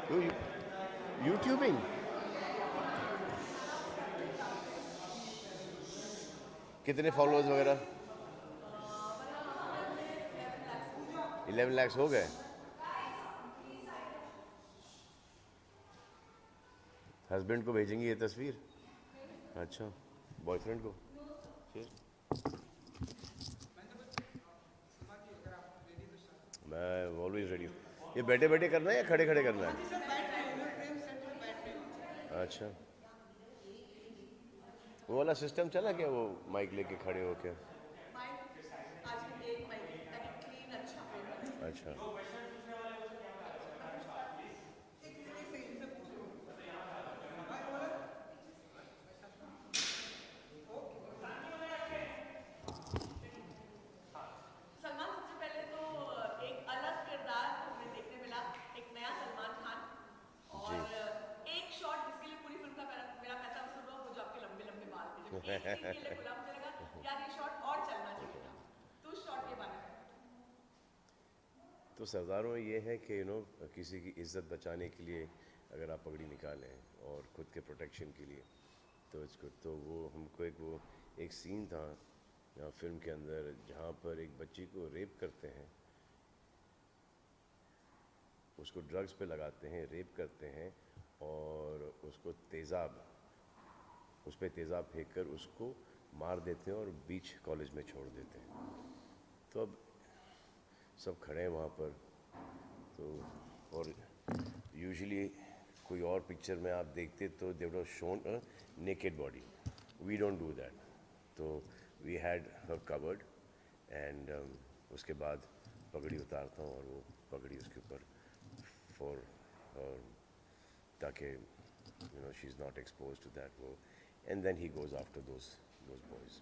तो यूट्यूबिंग कितने फॉलोअर्स वगैरह? 11 lakhs हो गए? हस्बैंड को भेजेंगी ये तस्वीर? अच्छा, बॉयफ्रेंड को? फिर मैं ऑलवेज रेडी हूँ। ये बैठे बैठे करना है या खड़े खड़े करना है? अच्छा, वो वाला सिस्टम चला क्या, वो माइक लेके खड़े होके? अच्छा। जी। तो सरदारों ये है कि किसी की इज्जत बचाने के लिए अगर आप पगड़ी निकालें और खुद के प्रोटेक्शन के लिए, तो इसको तो वो हमको एक सीन था फिल्म के अंदर जहाँ पर एक बच्ची को रेप करते हैं, उसको ड्रग्स पे लगाते हैं, रेप करते हैं और उसको तेज़ाब उस पर तेज़ाब फेंक कर उसको मार देते हैं और बीच कॉलेज में छोड़ देते हैं। तो अब सब खड़े हैं वहाँ पर। तो और यूजुअली कोई और पिक्चर में आप देखते तो they would have shown a naked body. We don't do that. तो we had her covered and उसके बाद पगड़ी उतारता हूँ और वो पगड़ी उसके ऊपर फॉर ताकि she is not expose to that वो, and then he goes after those boys.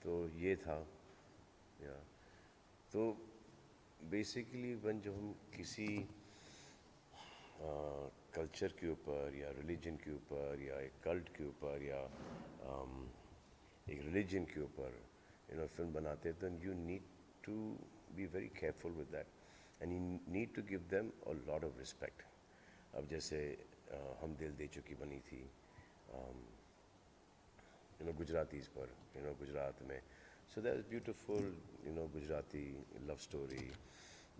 तो ये था। या तो बेसिकली वन जब हम किसी कल्चर के ऊपर या रिलीजन के ऊपर या एक कल्ट के ऊपर या एक रिलीजन के ऊपर फिल्म बनाते हैं, तो you need to be very careful with that and you need to give them a lot of respect. अब जैसे हम दिल दे चुकी बनी थी गुजरातीज़ पर, गुजरात में, so that is beautiful, Gujarati love story.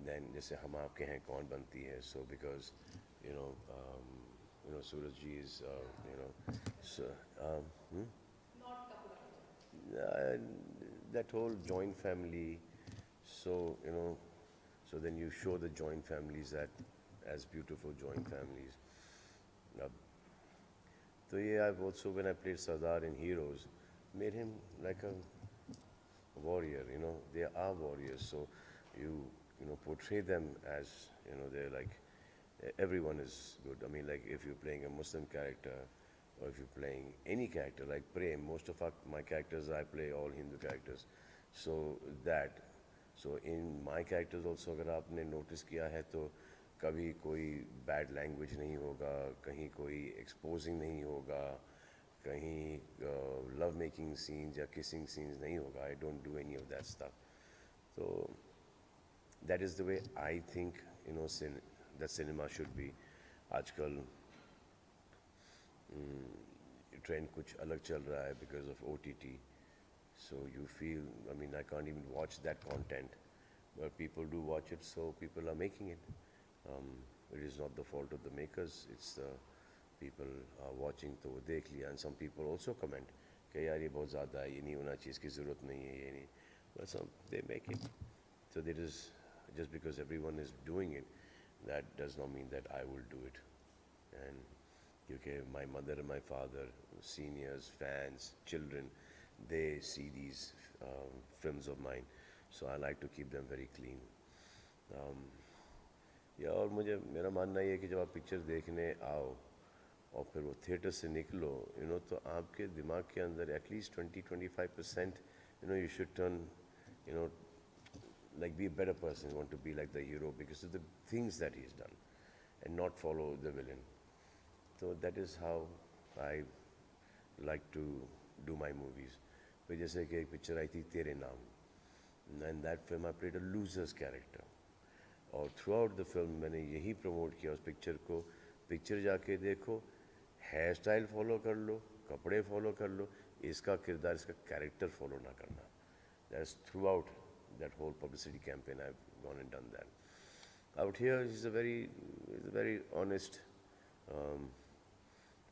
Then जैसे हम आपके हैं कौन बनती है, so because you know Sooraj ji is so, hmm? uh, that whole joint family. So so then you show the joint families that as beautiful joint families. Uh, so yeah, I've also, when I played Sardar in Heroes, made him like a warrior. They are warriors. So you portray them as they're like everyone is good. I mean, like if you're playing a Muslim character or if you're playing any character like Prem, most of my characters I play all Hindu characters. So that so in my characters also, अगर आपने notice किया है तो कभी कोई bad language नहीं होगा, कहीं कोई एक्सपोजिंग नहीं होगा, कहीं लव मेकिंग सीन्स या किसिंग सीन्स नहीं होगा. I don't do any of that stuff. तो that is the way I think the cinema should be. आजकल ट्रेंड कुछ अलग चल रहा है because of OTT. So you feel, I mean, I can't even watch that content, but people do watch it, so people are making it. Um, it is not the fault of the makers, it's the people are watching, तो वो देख लिया. And some people also comment कि यार ये बहुत ज़्यादा है, ये नहीं होना चाहिए, इसकी ज़रूरत नहीं है, ये नहीं. But some they make it. So there is, just because everyone is doing it, that does not mean that I will do it. And क्योंकि my mother and my father, seniors, fans, children, they see these films of mine, so I like to keep them very clean. या और मेरा मानना ये है कि जब आप पिक्चर देखने आओ और फिर वो थिएटर से निकलो, तो आपके दिमाग के अंदर at least 20-25% you should turn, you know like be a better person, you want to be like the hero because of the things that he's done and not follow the villain. So that is how I like to do my movies. फिर जैसे कि एक picture आई थी तेरे नाम, In that film I played a loser's character. और through out the film मैंने यही प्रमोट किया उस पिक्चर को, पिक्चर जाके देखो, हेयर स्टाइल फॉलो कर लो, कपड़े फॉलो कर लो, इसका किरदार, इसका कैरेक्टर फॉलो ना करना. That's throughout that whole publicity campaign I have gone and done that. Out here he's a very honest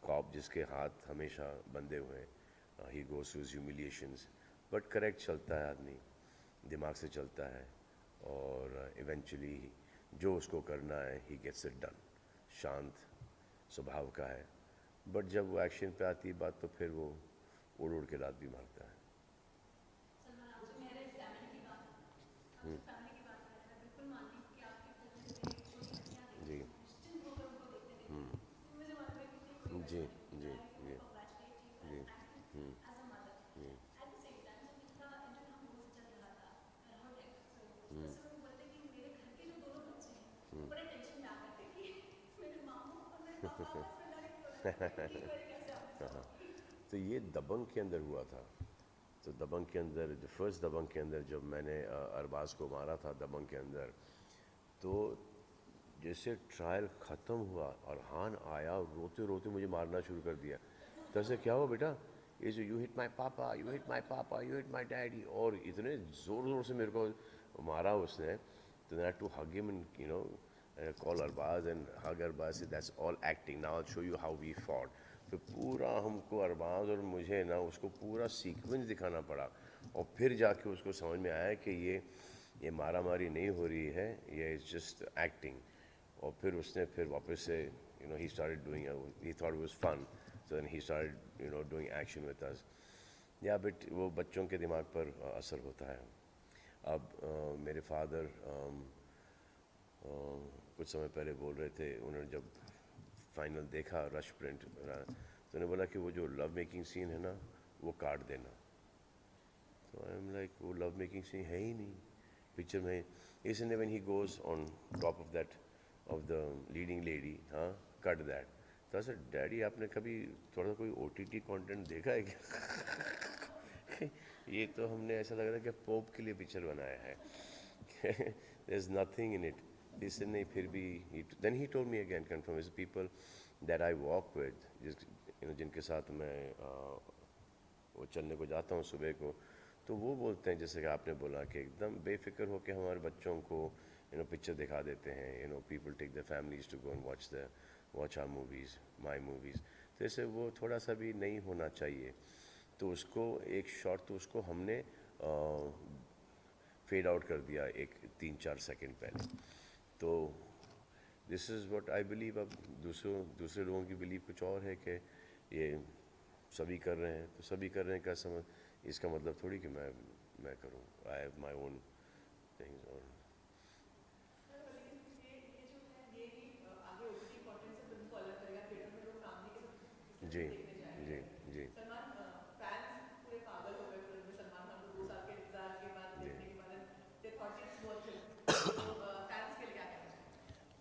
cop जिसके हाथ हमेशा बंधे हुए हैं. He goes to his humiliations, but correct चलता है आदमी, दिमाग से चलता है, और इवेंचुअली जो उसको करना है ही गेट्स इट डन. शांत स्वभाव का है, बट जब वो एक्शन पे आती है बात तो फिर वो उड़ उड़ के लात भी मारता है. जी जी जी जी जी. तो ये दबंग के अंदर हुआ था. तो दबंग के अंदर, जो फर्स्ट दबंग के अंदर जब मैंने अरबाज को मारा था दबंग के अंदर, तो जैसे ट्रायल ख़त्म हुआ और हान आया, रोते रोते मुझे मारना शुरू कर दिया. तो ऐसे क्या हुआ बेटा, ये जो यू हिट माई पापा, यू हिट माई पापा, यू हिट माई डैडी, और इतने ज़ोर ज़ोर से मेरे को मारा उसने. तो I to hug him and call Arbaz and hug Arbaz, say that's all acting, now I'll show you how we fought. तो पूरा हमको अरबाज और मुझे ना उसको पूरा सीक्वेंस दिखाना पड़ा, और फिर जाके उसको समझ में आया कि ये मारा मारी नहीं हो रही है, ये इज़ जस्ट एक्टिंग. और फिर उसने फिर वापस से he started doing he thought it was fun, so then he started doing action with us. या बट वो बच्चों के दिमाग पर असर होता है. अब मेरे फादर कुछ समय पहले बोल रहे थे, उन्होंने जब फाइनल देखा रश प्रिंट, तो उन्होंने बोला कि वो जो लव मेकिंग सीन है ना वो काट देना. तो आई एम लाइक, वो लव मेकिंग सीन है ही नहीं पिक्चर में. इसलिए when he goes on top of the leading lady, हाँ, कट दैट. तो सर डैडी आपने कभी थोड़ा सा कोई OTT कंटेंट देखा है क्या? ये तो हमने ऐसा लग रहा है कि पोप के लिए पिक्चर बनाया है. There is nothing in it. इससे नहीं, फिर भी then he told me again, confirm is people that I walk with, जिनके साथ मैं वो चलने को जाता हूँ सुबह को, तो वो बोलते हैं जैसे कि आपने बोला कि एकदम बेफिक्र होकर हमारे बच्चों को पिक्चर दिखा देते हैं. People take the families to go and watch our movies, my movies. तो ऐसे वो थोड़ा सा भी नहीं होना चाहिए. तो उसको एक शॉट तो उसको हमने फेड आउट कर दिया एक 3-4 सेकंड पहले. तो this is what I believe. अब दूसरे लोगों की बिलीव कुछ और है कि ये सभी कर रहे हैं तो सभी कर रहे हैं, क्या समझ, इसका मतलब थोड़ी कि मैं करूं. I have my own things. और जी जी जी जी.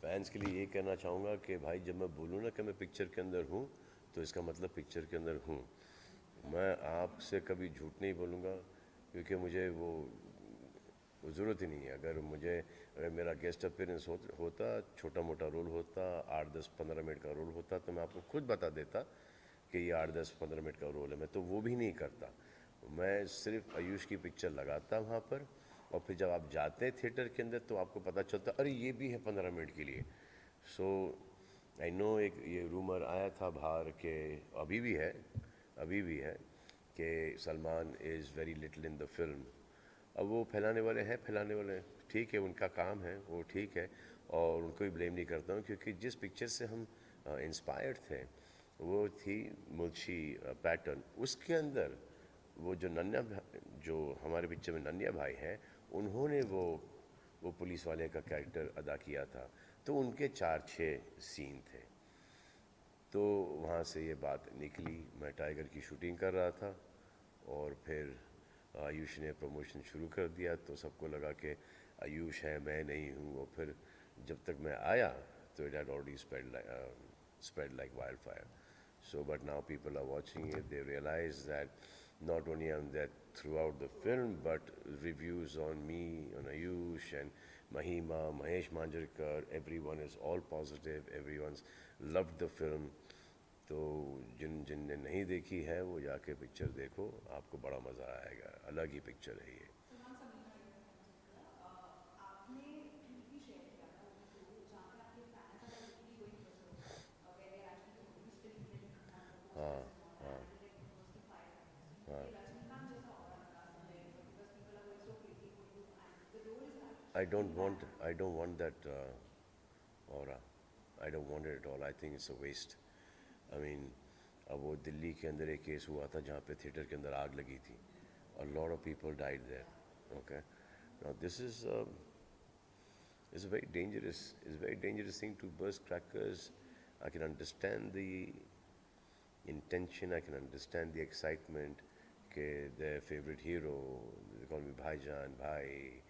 फैंस के लिए ये कहना चाहूँगा कि भाई जब मैं बोलूँ ना कि मैं पिक्चर के अंदर हूँ, तो इसका मतलब पिक्चर के अंदर हूँ. मैं आपसे कभी झूठ नहीं बोलूँगा, क्योंकि मुझे वो ज़रूरत ही नहीं है. अगर मेरा गेस्ट अपीयरेंस होता, छोटा मोटा रोल होता, 8-10-15 मिनट का रोल होता, तो मैं आपको खुद बता देता कि ये 8-10-15 मिनट का रोल है. मैं तो वो भी नहीं करता. मैं सिर्फ आयुष की पिक्चर लगाता वहाँ पर, और फिर जब आप जाते हैं थिएटर के अंदर तो आपको पता चलता अरे ये भी है 15 मिनट के लिए. सो आई नो, एक ये रूमर आया था बाहर के, अभी भी है कि Salman is very little in the film. अब वो फैलाने वाले हैं, ठीक है, उनका काम है, वो ठीक है, और उनको भी ब्लेम नहीं करता हूँ, क्योंकि जिस पिक्चर से हम इंस्पायर्ड थे वो थी मुल्शी पैटर्न. उसके अंदर वो जो हमारे पिक्चर में नन्या भाई हैं, उन्होंने वो पुलिस वाले का कैरेक्टर अदा किया था. तो उनके 4-6 सीन थे. तो वहाँ से ये बात निकली. मैं टाइगर की शूटिंग कर रहा था, और फिर आयुष ने प्रमोशन शुरू कर दिया, तो सबको लगा कि आयुष है, मैं नहीं हूँ. और फिर जब तक मैं आया तो it had already spread like wildfire. So but now people are watching it, they realize that not only am that throughout the film, but reviews on me, on Ayush and Mahima, Mahesh Manjrekar, everyone is all positive. Everyone's loved the film. तो जिन जिन ने नहीं देखी है वो जाके picture देखो, आपको बड़ा मज़ा आएगा, अलग ही पिक्चर है ये। सलमान समीना आपने ट्वीट भी शेयर किया था वो थ्रू जहाँ पे आपके fans are literally going berserk where they are actually distributing on the posters and all that and like diversify कि रजनीकांत जैसा ऑरा लगा सकते हैं because people are going so crazy for you and the role is I actually don't in want, that. I don't want that aura. I don't want it at all. I think it's a waste. I mean, अब वो दिल्ली के अंदर एक case हुआ था जहाँ पे theatre के अंदर आग लगी थी. A lot of people died there. Okay. Now this is a very dangerous, is a very dangerous thing to burst crackers. I can understand the intention. I can understand the excitement. Okay, their favorite hero, they call me Bhaijan, Bhai.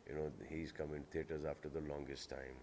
You know, he's come in theaters after the longest time.